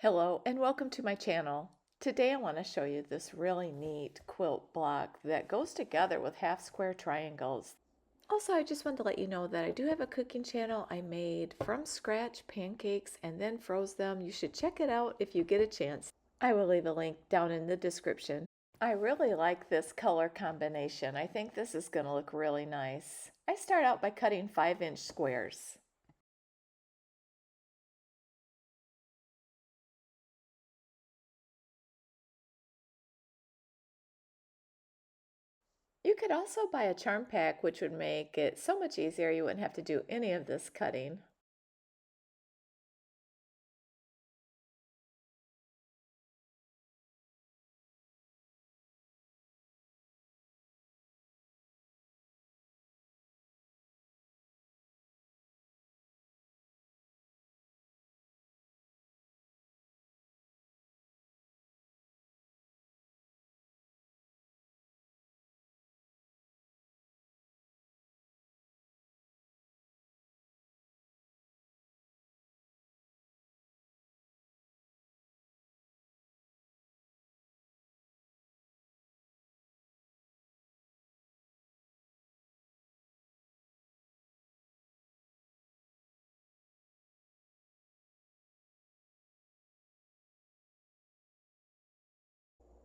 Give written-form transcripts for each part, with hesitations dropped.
Hello and welcome to my channel. Today I want to show you this really neat quilt block that goes together with half square triangles. Also, I just wanted to let you know that I do have a cooking channel. I made from scratch pancakes and then froze them. You should check it out if you get a chance. I will leave a link down in the description. I really like this color combination. I think this is going to look really nice. I start out by cutting 5-inch squares. You could also buy a charm pack, which would make it so much easier. You wouldn't have to do any of this cutting.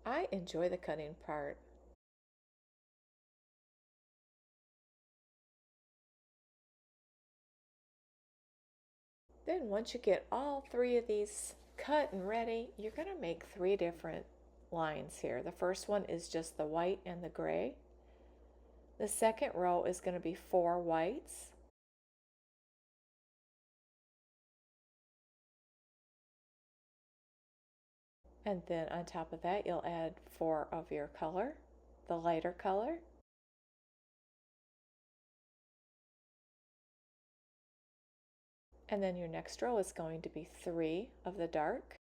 I enjoy the cutting part. Then once you get all 3 of these cut and ready, you're going to make 3 different lines here. The first one is just the white and the gray. The second row is going to be 4 whites. And then on top of that, you'll add 4 of your color, the lighter color. And then your next row is going to be 3 of the dark.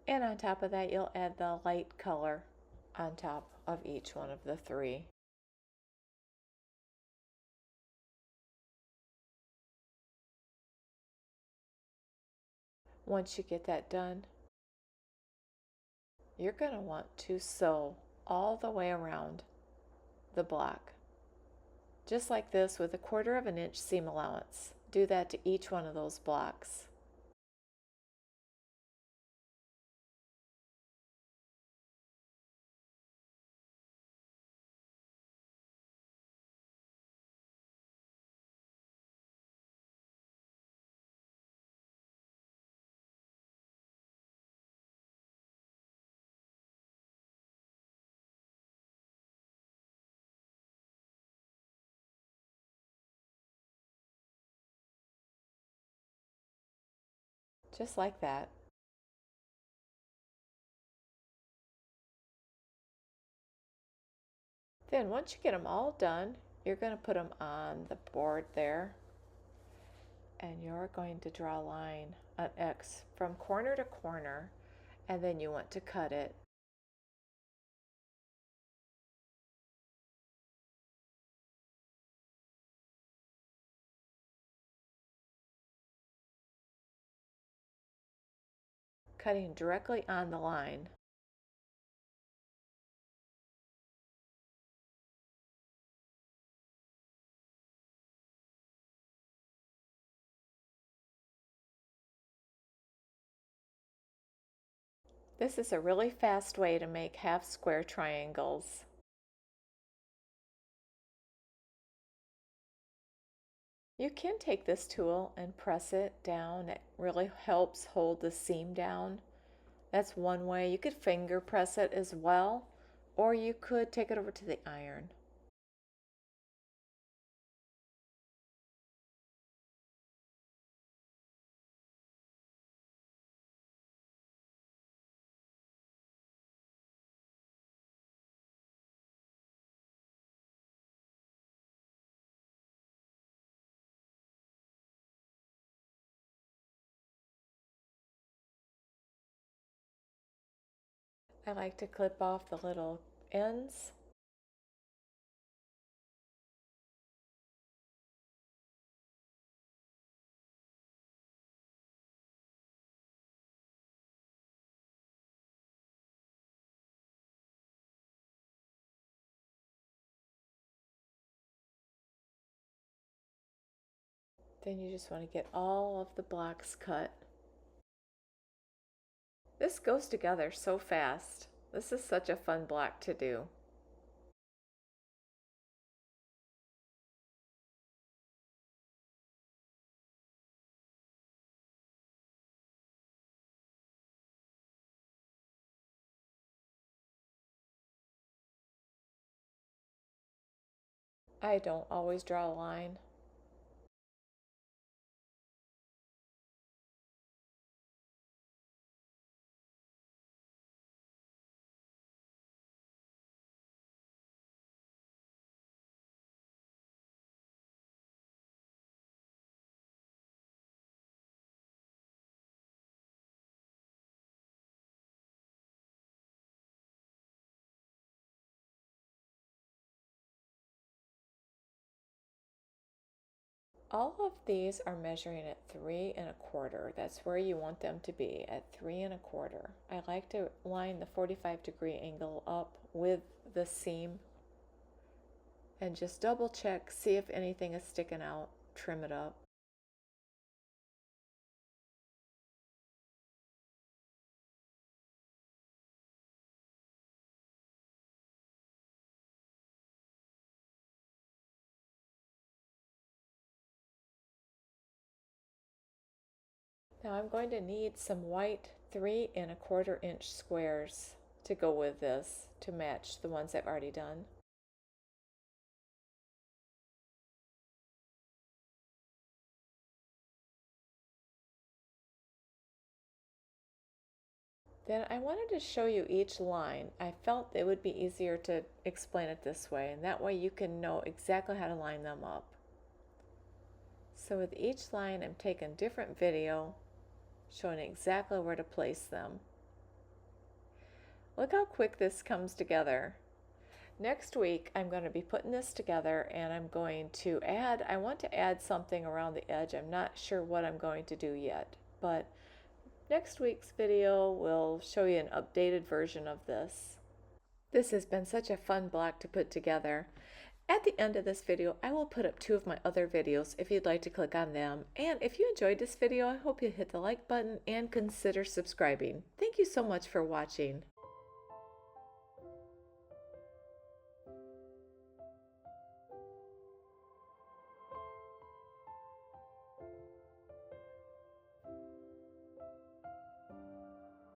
And on top of that, you'll add the light color on top of each one of the 3. Once you get that done, you're going to want to sew all the way around the block. Just like this with a 1/4 of an inch seam allowance. Do that to each one of those blocks. Just like that. Then once you get them all done, you're going to put them on the board there, and you're going to draw a line, an X, from corner to corner, and then you want to cut it. Cutting directly on the line. This is a really fast way to make half square triangles. You can take this tool and press it down. It really helps hold the seam down. That's one way. You could finger press it as well, or you could take it over to the iron. I like to clip off the little ends. Then you just want to get all of the blocks cut. This goes together so fast. This is such a fun block to do. I don't always draw a line. All of these are measuring at 3 1/4. That's where you want them to be, at 3 1/4. I like to line the 45-degree angle up with the seam and just double check, see if anything is sticking out, trim it up. Now I'm going to need some white 3 1/4 inch squares to go with this to match the ones I've already done. Then I wanted to show you each line. I felt it would be easier to explain it this way, and that way you can know exactly how to line them up. So with each line, I'm taking different video, showing exactly where to place them. Look how quick this comes together. Next week, I'm going to be putting this together and I'm going to I want to add something around the edge. I'm not sure what I'm going to do yet, but next week's video will show you an updated version of this. This has been such a fun block to put together. At the end of this video, I will put up 2 of my other videos if you'd like to click on them. And if you enjoyed this video, I hope you hit the like button and consider subscribing. Thank you so much for watching.